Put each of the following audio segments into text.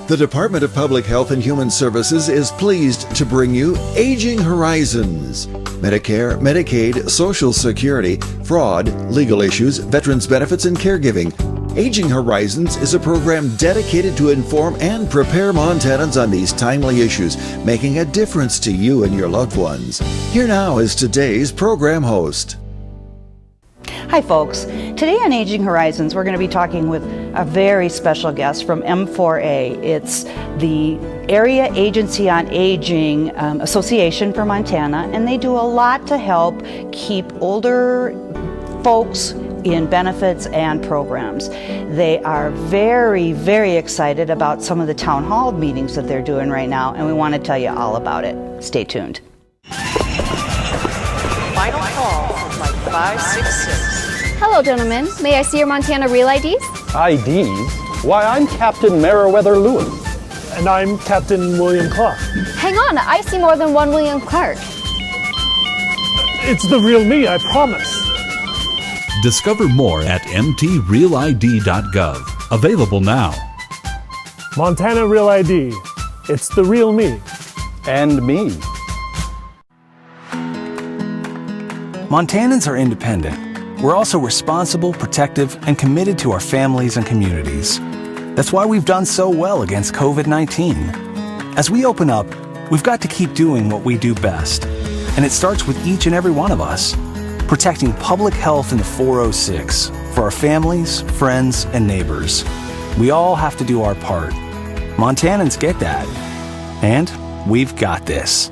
The Department of Public Health and Human Services is pleased to bring you Aging Horizons. Medicare, Medicaid, Social Security, fraud, legal issues, veterans benefits, and caregiving. Aging Horizons is a program dedicated to inform and prepare Montanans on these timely issues, making a difference to you and your loved ones. Here now is today's program host. Hi folks, today on Aging Horizons we're going to be talking with a very special guest from M4a. It's the Area Agency on Aging Association for Montana, and they do a lot to help keep older folks in benefits and programs. They are very, very excited about some of the town hall meetings that they're doing right now, and we want to tell you all about it. Stay tuned. Final call from flight 566. Hello, gentlemen. May I see your Montana Real IDs? IDs? Why, I'm Captain Meriwether Lewis. And I'm Captain William Clark. Hang on, I see more than one William Clark. It's the real me, I promise. Discover more at mtrealid.gov. Available now. Montana Real ID. It's the real me. And me. Montanans are independent. We're also responsible, protective, and committed to our families and communities. That's why we've done so well against COVID-19. As we open up, we've got to keep doing what we do best. And it starts with each and every one of us, protecting public health in the 406 for our families, friends, and neighbors. We all have to do our part. Montanans get that. And we've got this.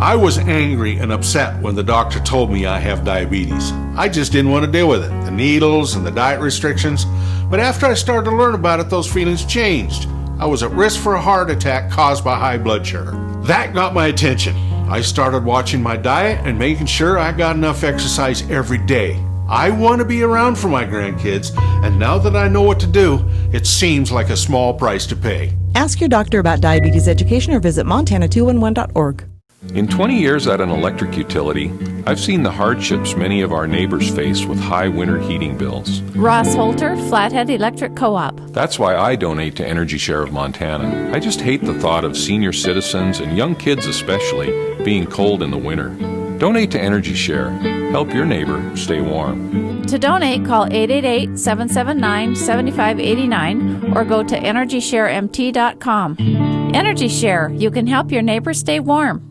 I was angry and upset when the doctor told me I have diabetes. I just didn't want to deal with it, the needles and the diet restrictions. But after I started to learn about it, those feelings changed. I was at risk for a heart attack caused by high blood sugar. That got my attention. I started watching my diet and making sure I got enough exercise every day. I want to be around for my grandkids, and now that I know what to do, it seems like a small price to pay. Ask your doctor about diabetes education or visit montana211.org. In 20 years at an electric utility, I've seen the hardships many of our neighbors face with high winter heating bills. Ross Holter, Flathead Electric Co-op. That's why I donate to Energy Share of Montana. I just hate the thought of senior citizens, and young kids especially, being cold in the winter. Donate to Energy Share. Help your neighbor stay warm. To donate, call 888-779-7589 or go to EnergyShareMT.com. Energy Share, you can help your neighbor stay warm.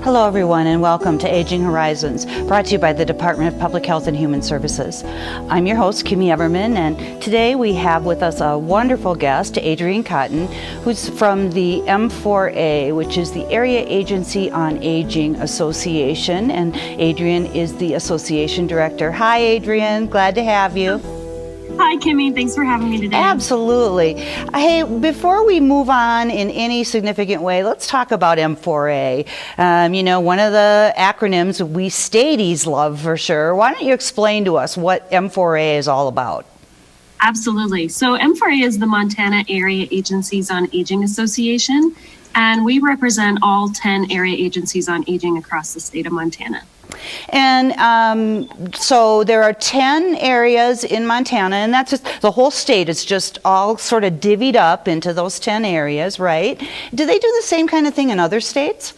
Hello everyone and welcome to Aging Horizons, brought to you by the Department of Public Health and Human Services. I'm your host, Kimmy Everman, and today we have with us a wonderful guest, Adrienne Cotton, who's from the M4a, which is the Area Agency on Aging Association, and Adrienne is the Association Director. Hi Adrienne, glad to have you. Hi, Kimmy. Thanks for having me today. Absolutely. Hey, before we move on in any significant way, let's talk about M4a. One of the acronyms we Stadies love for sure. Why don't you explain to us what M4a is all about? Absolutely. So M4a is the Montana Area Agencies on Aging Association, and we represent all 10 area agencies on aging across the state of Montana. And so there are 10 areas in Montana, and that's just the whole state. It's just all sort of divvied up into those 10 areas, right? Do they do the same kind of thing in other states?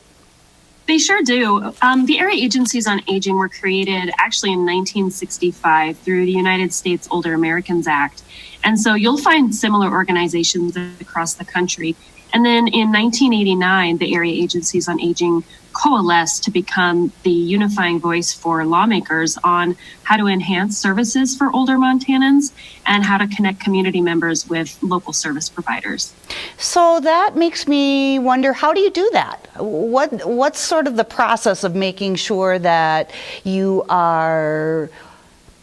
They sure do. The Area Agencies on Aging were created actually in 1965 through the United States Older Americans Act. And so you'll find similar organizations across the country. And then in 1989, the Area Agencies on Aging coalesced to become the unifying voice for lawmakers on how to enhance services for older Montanans and how to connect community members with local service providers. So that makes me wonder, how do you do that? What's sort of the process of making sure that you are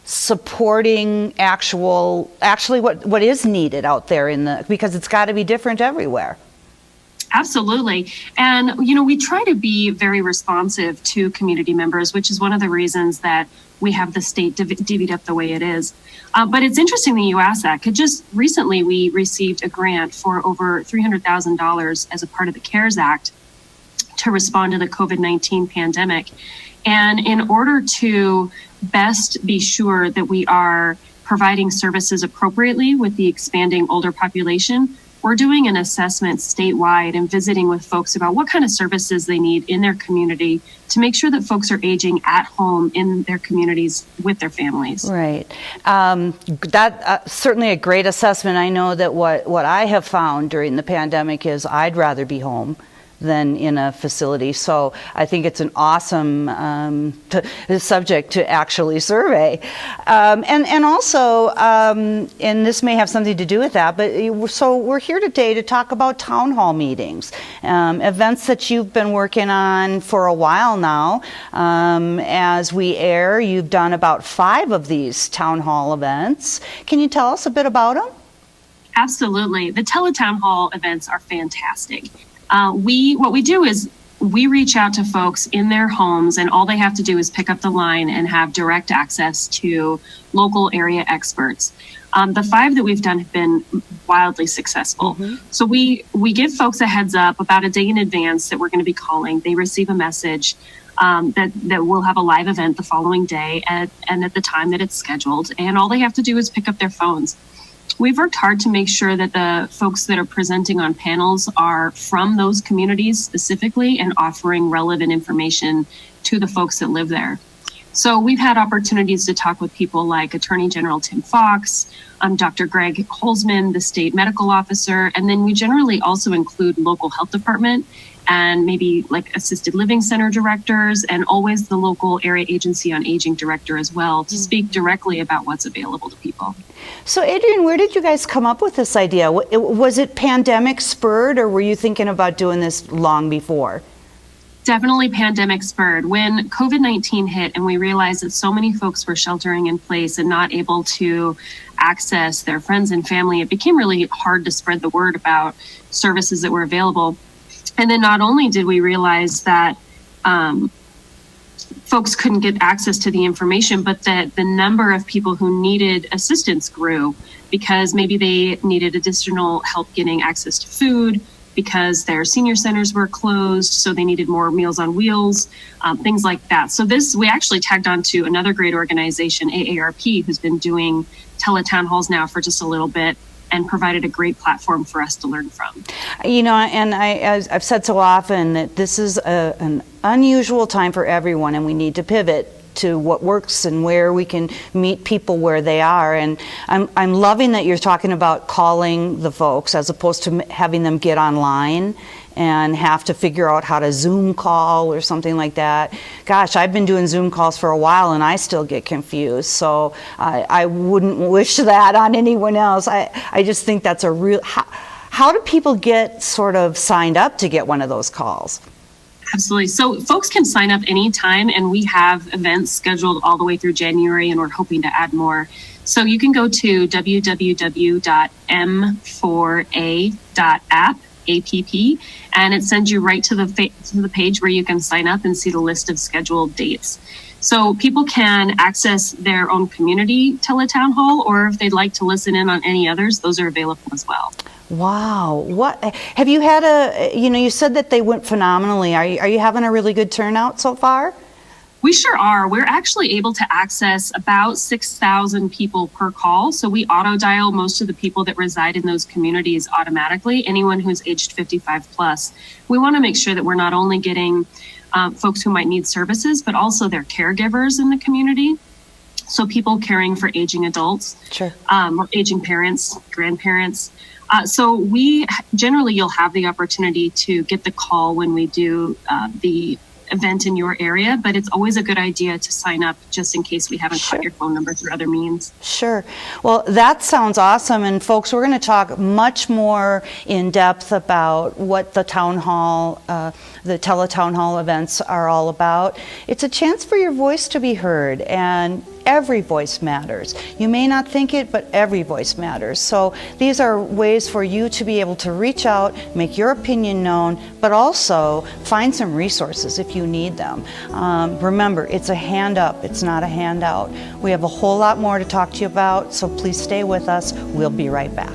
supporting actually what is needed out there because it's got to be different everywhere? Absolutely. And, we try to be very responsive to community members, which is one of the reasons that we have the state divvied up the way it is. But it's interesting that you asked that, because just recently we received a grant for over $300,000 as a part of the CARES Act to respond to the COVID-19 pandemic. And in order to best be sure that we are providing services appropriately with the expanding older population, we're doing an assessment statewide and visiting with folks about what kind of services they need in their community to make sure that folks are aging at home in their communities with their families. Right. Certainly a great assessment. I know that what I have found during the pandemic is I'd rather be home than in a facility. So I think it's an awesome subject to actually survey. And also, and this may have something to do with that, but so we're here today to talk about town hall meetings, events that you've been working on for a while now. As we air, you've done about 5 of these town hall events. Can you tell us a bit about them? Absolutely. The teletown hall events are fantastic. What we do is we reach out to folks in their homes, and all they have to do is pick up the line and have direct access to local area experts. The 5 that we've done have been wildly successful. So we give folks a heads up about a day in advance that we're going to be calling. They receive a message that we'll have a live event the following day and at the time that it's scheduled. And all they have to do is pick up their phones. We've worked hard to make sure that the folks that are presenting on panels are from those communities specifically and offering relevant information to the folks that live there. So we've had opportunities to talk with people like Attorney General Tim Fox, Dr. Greg Holzman, the state medical officer, and then we generally also include local health department and maybe like assisted living center directors and always the local area agency on aging director as well to speak directly about what's available to people. So Adrienne, where did you guys come up with this idea? Was it pandemic spurred, or were you thinking about doing this long before? Definitely pandemic spurred. When COVID-19 hit and we realized that so many folks were sheltering in place and not able to access their friends and family, it became really hard to spread the word about services that were available. And then not only did we realize that folks couldn't get access to the information, but that the number of people who needed assistance grew because maybe they needed additional help getting access to food because their senior centers were closed, so they needed more Meals on Wheels, things like that. So we actually tagged on to another great organization, AARP, who's been doing teletown halls now for just a little bit, and provided a great platform for us to learn from. You know, and as I've said so often that this is an unusual time for everyone, and we need to pivot to what works and where we can meet people where they are. And I'm loving that you're talking about calling the folks as opposed to having them get online and have to figure out how to Zoom call or something like that. Gosh, I've been doing Zoom calls for a while and I still get confused. So I wouldn't wish that on anyone else. I just think that's a real, how do people get sort of signed up to get one of those calls? Absolutely. So folks can sign up anytime, and we have events scheduled all the way through January, and we're hoping to add more. So you can go to www.m4a.app, APP, and it sends you right to the page where you can sign up and see the list of scheduled dates. So people can access their own community teletown hall, or if they'd like to listen in on any others, those are available as well. Wow. What have you had you said that they went phenomenally. Are you having a really good turnout so far? We sure are. We're actually able to access about 6,000 people per call. So we auto dial most of the people that reside in those communities automatically, anyone who's aged 55 plus. We want to make sure that we're not only getting folks who might need services, but also their caregivers in the community. So people caring for aging adults, sure, or aging parents, grandparents. So you'll have the opportunity to get the call when we do the event in your area, but it's always a good idea to sign up just in case we haven't caught your phone number through other means. Sure. Well, that sounds awesome. And folks, we're going to talk much more in depth about what the town hall, the teletown hall events are all about. It's a chance for your voice to be heard, and every voice matters. You may not think it, but every voice matters. So these are ways for you to be able to reach out, make your opinion known, but also find some resources if you need them. Remember, it's a hand up, it's not a handout. We have a whole lot more to talk to you about, so please stay with us. We'll be right back.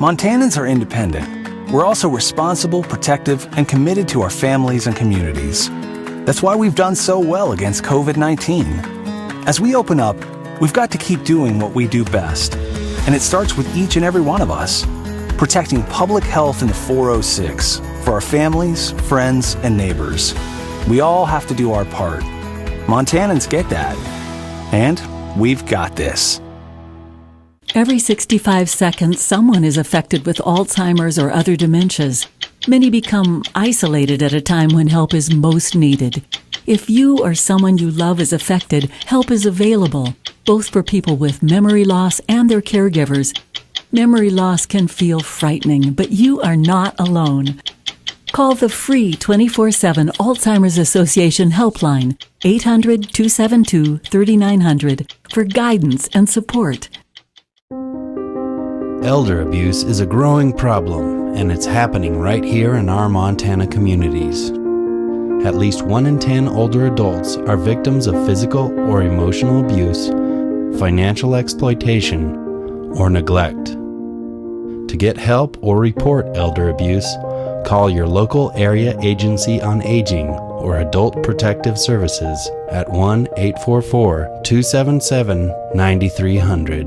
Montanans are independent. We're also responsible, protective, and committed to our families and communities. That's why we've done so well against COVID-19. As we open up, we've got to keep doing what we do best. And it starts with each and every one of us, protecting public health in the 406 for our families, friends, and neighbors. We all have to do our part. Montanans get that. And we've got this. Every 65 seconds, someone is affected with Alzheimer's or other dementias. Many become isolated at a time when help is most needed. If you or someone you love is affected, help is available, both for people with memory loss and their caregivers. Memory loss can feel frightening, but you are not alone. Call the free 24/7 Alzheimer's Association helpline, 800-272-3900, for guidance and support. Elder abuse is a growing problem, and it's happening right here in our Montana communities. At least 1 in 10 older adults are victims of physical or emotional abuse, financial exploitation, or neglect. To get help or report elder abuse, call your local area agency on aging or Adult Protective Services at 1-844-277-9300.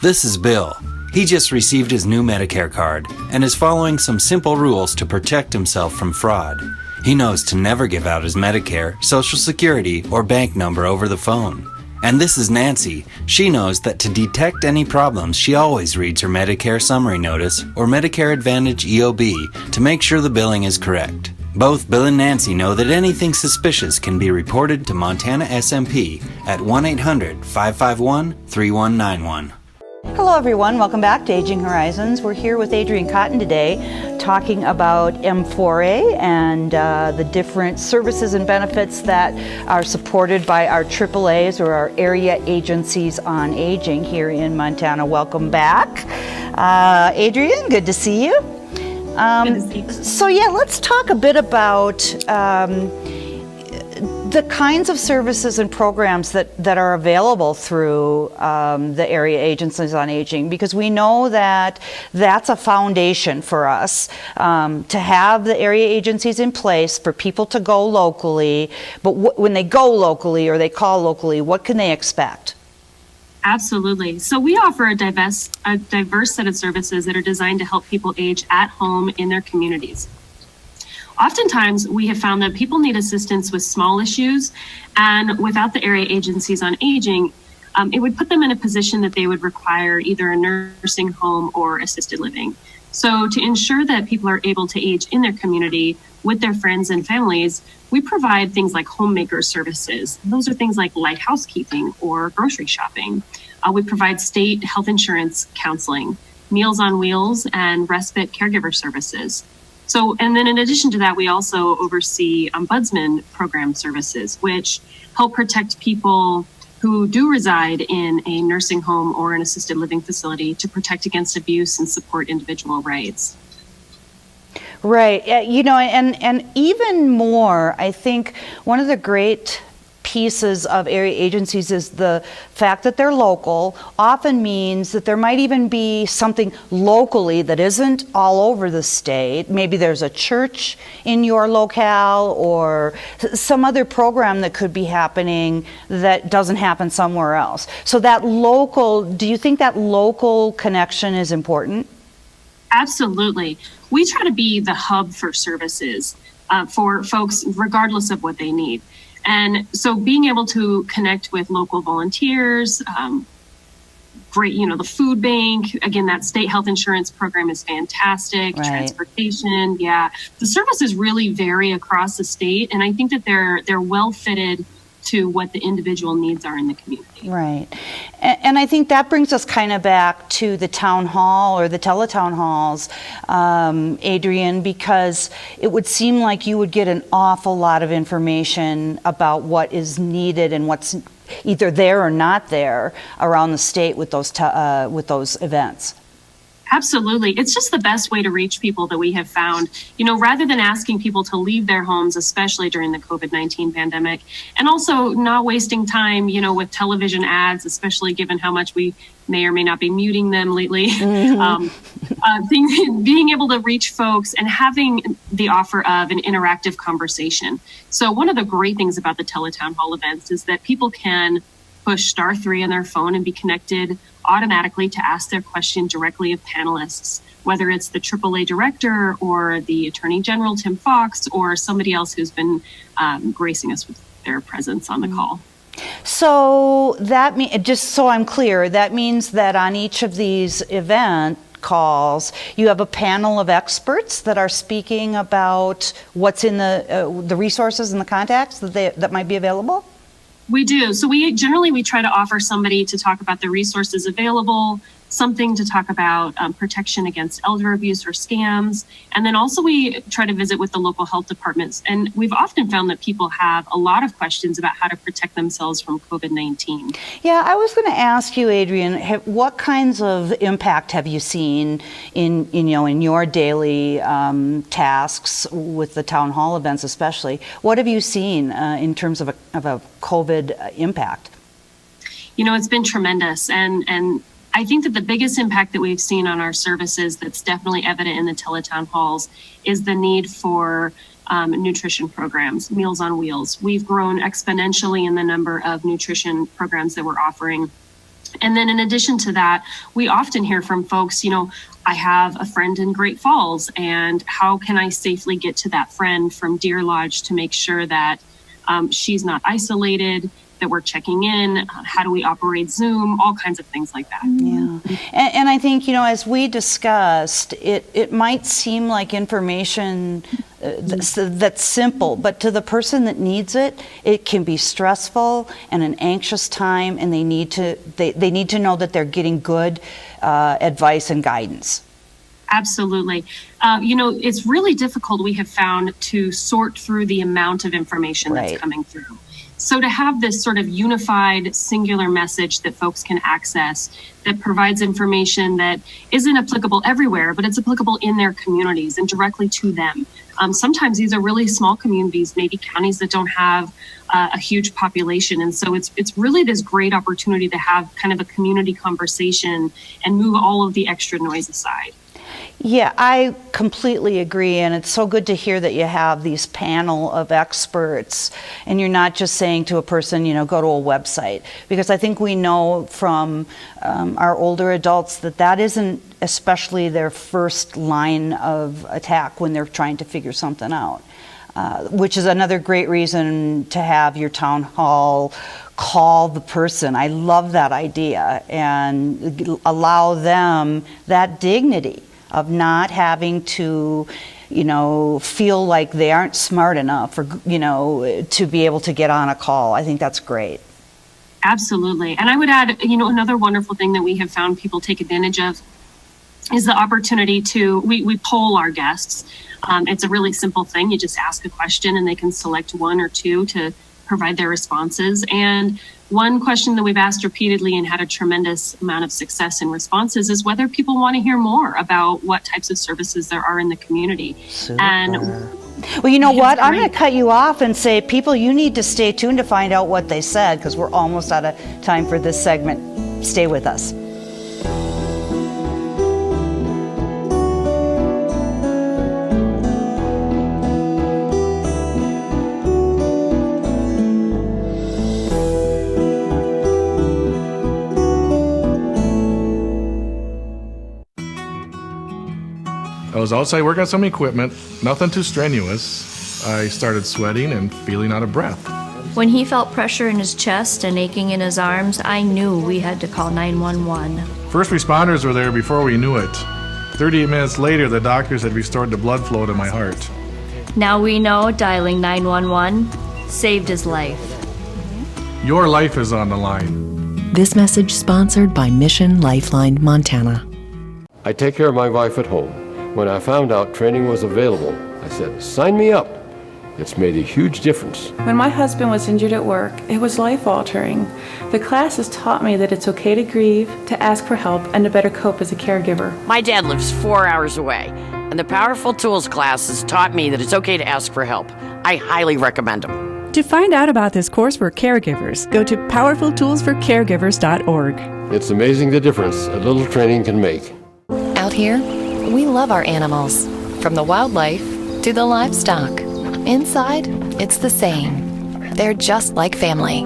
This is Bill. He just received his new Medicare card and is following some simple rules to protect himself from fraud. He knows to never give out his Medicare, Social Security, or bank number over the phone. And this is Nancy. She knows that to detect any problems, she always reads her Medicare summary notice or Medicare Advantage EOB to make sure the billing is correct. Both Bill and Nancy know that anything suspicious can be reported to Montana SMP at 1-800-551-3191. Hello everyone, welcome back to Aging Horizons. We're here with Adrienne Cotton today talking about M4a and the different services and benefits that are supported by our AAAs or our area agencies on aging here in Montana. Welcome back. Adrienne, good to see you. Good to see you. So yeah, let's talk a bit about the kinds of services and programs that are available through the area agencies on aging, because we know that that's a foundation for us to have the area agencies in place for people to go locally. But when they go locally or they call locally, what can they expect? Absolutely. So we offer a diverse set of services that are designed to help people age at home in their communities. Oftentimes, we have found that people need assistance with small issues, and without the area agencies on aging, it would put them in a position that they would require either a nursing home or assisted living. So to ensure that people are able to age in their community with their friends and families, we provide things like homemaker services. Those are things like light housekeeping or grocery shopping. We provide state health insurance counseling, Meals on Wheels, and respite caregiver services. So, and then in addition to that, we also oversee ombudsman program services, which help protect people who do reside in a nursing home or an assisted living facility to protect against abuse and support individual rights. Right. You know, and even more, I think one of the great pieces of area agencies is the fact that they're local often means that there might even be something locally that isn't all over the state. Maybe there's a church in your locale or some other program that could be happening that doesn't happen somewhere else. So that local, do you think that local connection is important? Absolutely. We try to be the hub for services for folks regardless of what they need. And so being able to connect with local volunteers, great, you know, the food bank, again, that state health insurance program is fantastic, right. Transportation, yeah. The services really vary across the state, and I think that they're well fitted to what the individual needs are in the community. Right. And I think that brings us kind of back to the town hall or the teletown halls, Adrienne, because it would seem like you would get an awful lot of information about what is needed and what's either there or not there around the state with those events. Absolutely. It's just the best way to reach people that we have found, rather than asking people to leave their homes, especially during the COVID-19 pandemic, and also not wasting time, with television ads, especially given how much we may or may not be muting them lately. Being able to reach folks and having the offer of an interactive conversation. So one of the great things about the Teletown Hall events is that people can push *3 on their phone and be connected automatically to ask their question directly of panelists, whether it's the AAA director or the Attorney General, Tim Fox, or somebody else who's been gracing us with their presence on the call. So that just so I'm clear, that means that on each of these event calls, you have a panel of experts that are speaking about what's in the resources and the contacts that might be available? We do. So we try to offer somebody to talk about the resources available, something to talk about protection against elder abuse or scams. And then also we try to visit with the local health departments. And we've often found that people have a lot of questions about how to protect themselves from COVID-19. Yeah, I was going to ask you, Adrian, what kinds of impact have you seen in your daily tasks with the town hall events especially? What have you seen in terms of a COVID impact? It's been tremendous. And I think that the biggest impact that we've seen on our services that's definitely evident in the Teletown halls is the need for nutrition programs, Meals on Wheels. We've grown exponentially in the number of nutrition programs that we're offering. And then in addition to that, we often hear from folks, I have a friend in Great Falls, and how can I safely get to that friend from Deer Lodge to make sure that she's not isolated, that we're checking in, how do we operate Zoom, all kinds of things like that. Yeah. And I think, as we discussed, it might seem like information that's simple, but to the person that needs it, it can be stressful and an anxious time, and they need to know that they're getting good advice and guidance. Absolutely. It's really difficult, we have found, to sort through the amount of information that's coming through. So to have this sort of unified, singular message that folks can access that provides information that isn't applicable everywhere, but it's applicable in their communities and directly to them. Sometimes these are really small communities, maybe counties that don't have a huge population. And so it's really this great opportunity to have kind of a community conversation and move all of the extra noise aside. Yeah, I completely agree, and it's so good to hear that you have these panel of experts, and you're not just saying to a person, go to a website, because I think we know from our older adults that isn't especially their first line of attack when they're trying to figure something out, which is another great reason to have your town hall call the person. I love that idea, and allow them that dignity of not having to, feel like they aren't smart enough or, to be able to get on a call. I think that's great. Absolutely. And I would add, another wonderful thing that we have found people take advantage of is the opportunity to, we poll our guests. It's a really simple thing. You just ask a question and they can select one or two to provide their responses. And one question that we've asked repeatedly and had a tremendous amount of success in responses is whether people want to hear more about what types of services there are in the community. Super. And well, you know what? I'm going to cut you off and say, people, you need to stay tuned to find out what they said, because we're almost out of time for this segment. Stay with us. I was outside working on some equipment, nothing too strenuous. I started sweating and feeling out of breath. When he felt pressure in his chest and aching in his arms, I knew we had to call 911. First responders were there before we knew it. 38 minutes later, the doctors had restored the blood flow to my heart. Now we know dialing 911 saved his life. Your life is on the line. This message sponsored by Mission Lifeline Montana. I take care of my wife at home. When I found out training was available, I said, sign me up. It's made a huge difference. When my husband was injured at work, it was life-altering. The classes taught me that it's okay to grieve, to ask for help, and to better cope as a caregiver. My dad lives 4 hours away, and the Powerful Tools classes taught me that it's okay to ask for help. I highly recommend them. To find out about this course for caregivers, go to powerfultoolsforcaregivers.org. It's amazing the difference a little training can make. Out here, we love our animals, from the wildlife to the livestock. Inside, it's the same. They're just like family.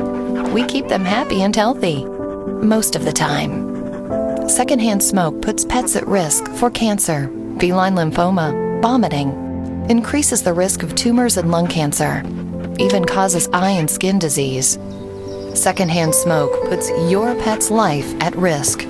We keep them happy and healthy, most of the time. Secondhand smoke puts pets at risk for cancer, feline lymphoma, vomiting, increases the risk of tumors and lung cancer, even causes eye and skin disease. Secondhand smoke puts your pet's life at risk.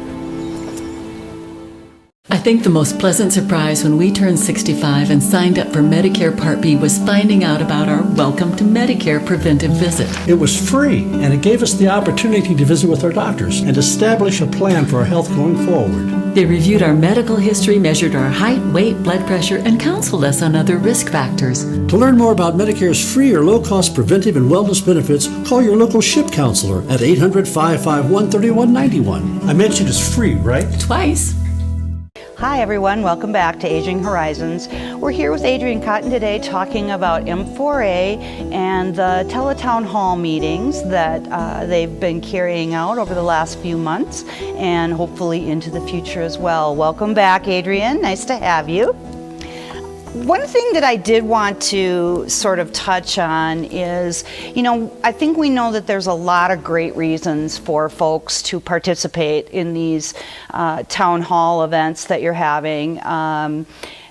I think the most pleasant surprise when we turned 65 and signed up for Medicare Part B was finding out about our Welcome to Medicare preventive visit. It was free, and it gave us the opportunity to visit with our doctors and establish a plan for our health going forward. They reviewed our medical history, measured our height, weight, blood pressure, and counseled us on other risk factors. To learn more about Medicare's free or low-cost preventive and wellness benefits, call your local SHIP counselor at 800-551-3191. I mentioned it's free, right? Twice. Hi everyone, welcome back to Aging Horizons. We're here with Adrienne Cotton today talking about M4a and the teletown hall meetings that they've been carrying out over the last few months and hopefully into the future as well. Welcome back, Adrienne. Nice to have you. One thing that I did want to sort of touch on is, I think we know that there's a lot of great reasons for folks to participate in these town hall events that you're having.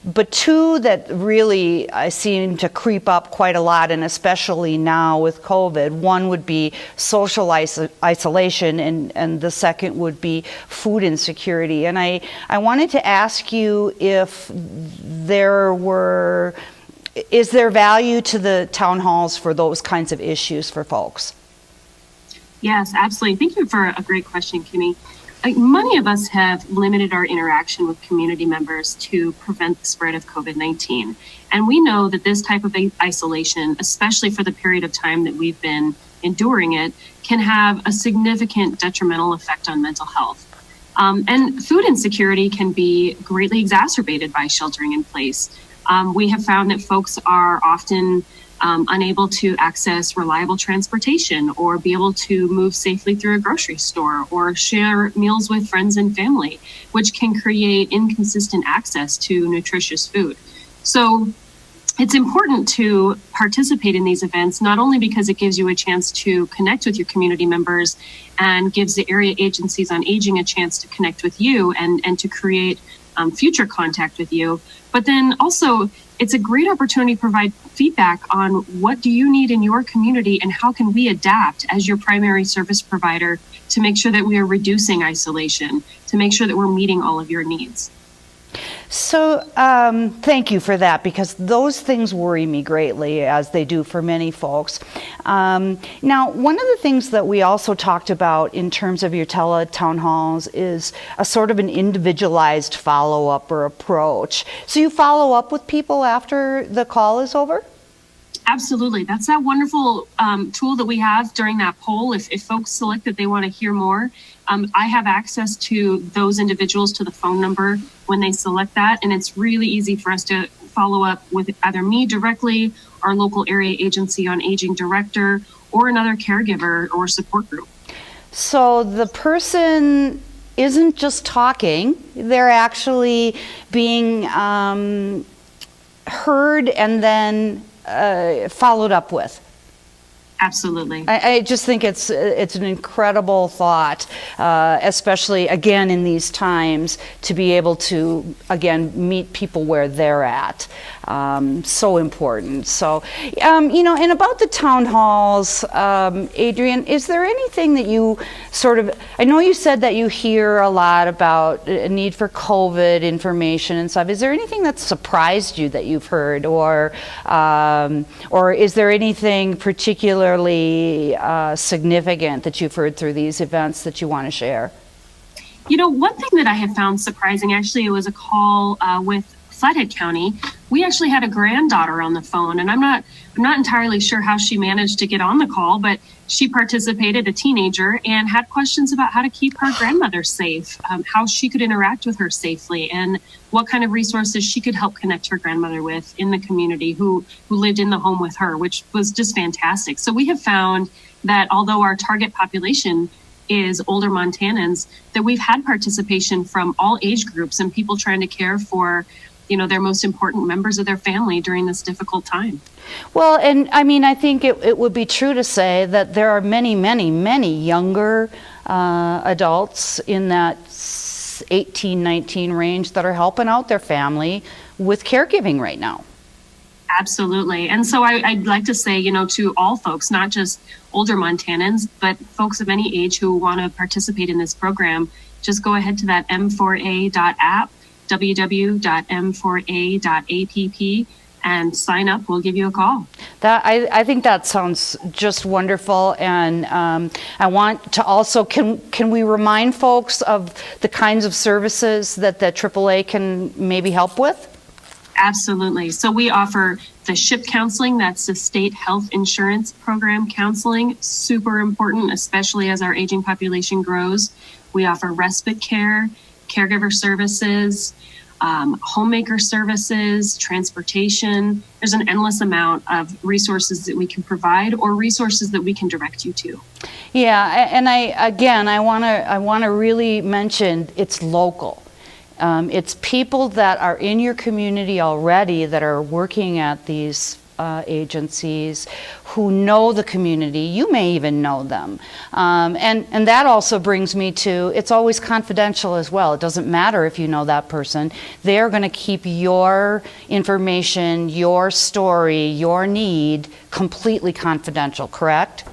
But two that really seem to creep up quite a lot, and especially now with COVID, one would be social isolation, and the second would be food insecurity. And I wanted to ask you if is there value to the town halls for those kinds of issues for folks? Yes, absolutely. Thank you for a great question, Kimmy. Many of us have limited our interaction with community members to prevent the spread of COVID-19. And we know that this type of isolation, especially for the period of time that we've been enduring it, can have a significant detrimental effect on mental health. And food insecurity can be greatly exacerbated by sheltering in place. We have found that folks are often unable to access reliable transportation or be able to move safely through a grocery store or share meals with friends and family, which can create inconsistent access to nutritious food. So it's important to participate in these events, not only because it gives you a chance to connect with your community members and gives the area agencies on aging a chance to connect with you and to create future contact with you, but then also it's a great opportunity to provide feedback on what do you need in your community and how can we adapt as your primary service provider to make sure that we are reducing isolation, to make sure that we're meeting all of your needs. So thank you for that, because those things worry me greatly, as they do for many folks. Now, one of the things that we also talked about in terms of your teletown halls is a sort of an individualized follow-up or approach. So you follow up with people after the call is over? Absolutely. That's that wonderful tool that we have during that poll. If folks select that they want to hear more, I have access to those individuals to the phone number when they select that. And it's really easy for us to follow up with either me directly, our local area agency on aging director, or another caregiver or support group. So the person isn't just talking, they're actually being heard and then followed up with. Absolutely. I just think it's an incredible thought, especially again in these times, to be able to again meet people where they're at. So important. So, and about the town halls, Adrienne, is there anything that you I know you said that you hear a lot about a need for COVID information and stuff. Is there anything that surprised you that you've heard, or is there anything particularly significant that you've heard through these events that you want to share? One thing that I have found surprising, actually, it was a call with Flathead County, we actually had a granddaughter on the phone, and I'm not entirely sure how she managed to get on the call, but she participated, a teenager, and had questions about how to keep her grandmother safe, how she could interact with her safely, and what kind of resources she could help connect her grandmother with in the community who lived in the home with her, which was just fantastic. So we have found that although our target population is older Montanans, that we've had participation from all age groups and people trying to care for their most important members of their family during this difficult time. Well, and I mean, I think it would be true to say that there are many, many, many younger adults in that 18, 19 range that are helping out their family with caregiving right now. Absolutely. And so I'd like to say, to all folks, not just older Montanans, but folks of any age who want to participate in this program, just go ahead to that M4a.app, www.m4a.app, and sign up. We'll give you a call. I think that sounds just wonderful. And I want to also, can we remind folks of the kinds of services that the AAA can maybe help with? Absolutely. So we offer the SHIP counseling, that's the State Health Insurance Program counseling, super important, especially as our aging population grows. We offer respite care, caregiver services, homemaker services, transportation. There's an endless amount of resources that we can provide or resources that we can direct you to. Yeah, and I want to really mention it's local. It's people that are in your community already that are working at these agencies who know the community. You may even know them. And that also brings me to, it's always confidential as well. It doesn't matter if you know that person. They're going to keep your information, your story, your need completely confidential, correct?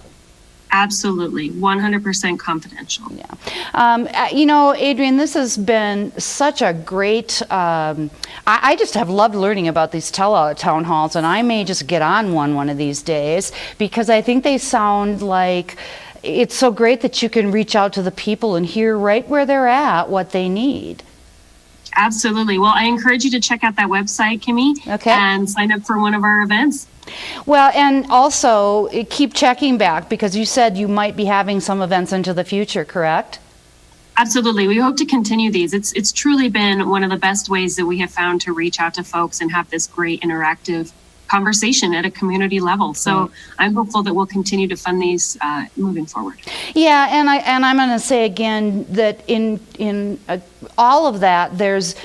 Absolutely, 100% confidential. Yeah. Adrienne, this has been such a great, I just have loved learning about these town halls, and I may just get on one of these days because I think they sound like it's so great that you can reach out to the people and hear right where they're at what they need. Absolutely. Well, I encourage you to check out that website, Kimmy, and sign up for one of our events. Well, and also keep checking back because you said you might be having some events into the future, correct? Absolutely. We hope to continue these. It's truly been one of the best ways that we have found to reach out to folks and have this great interactive conversation at a community level. So I'm hopeful that we'll continue to fund these moving forward. Yeah, and I'm going to say again that in all of that, there's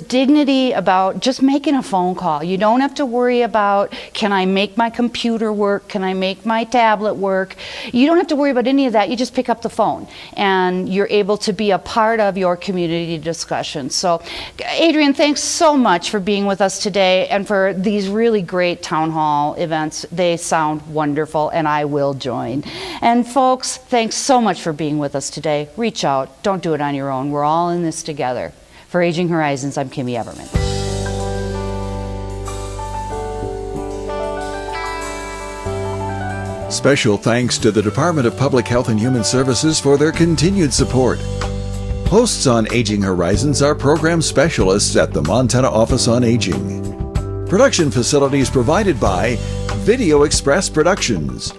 dignity about just making a phone call. You don't have to worry about, can I make my computer work? Can I make my tablet work? You don't have to worry about any of that. You just pick up the phone and you're able to be a part of your community discussion. So, Adrienne, thanks so much for being with us today and for these really great town hall events. They sound wonderful and I will join. And folks, thanks so much for being with us today. Reach out. Don't do it on your own. We're all in this together. For Aging Horizons, I'm Kimmy Everman. Special thanks to the Department of Public Health and Human Services for their continued support. Hosts on Aging Horizons are program specialists at the Montana Office on Aging. Production facilities provided by Video Express Productions.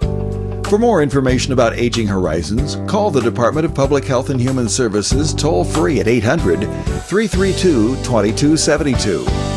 For more information about Aging Horizons, call the Department of Public Health and Human Services toll-free at 800-332-2272.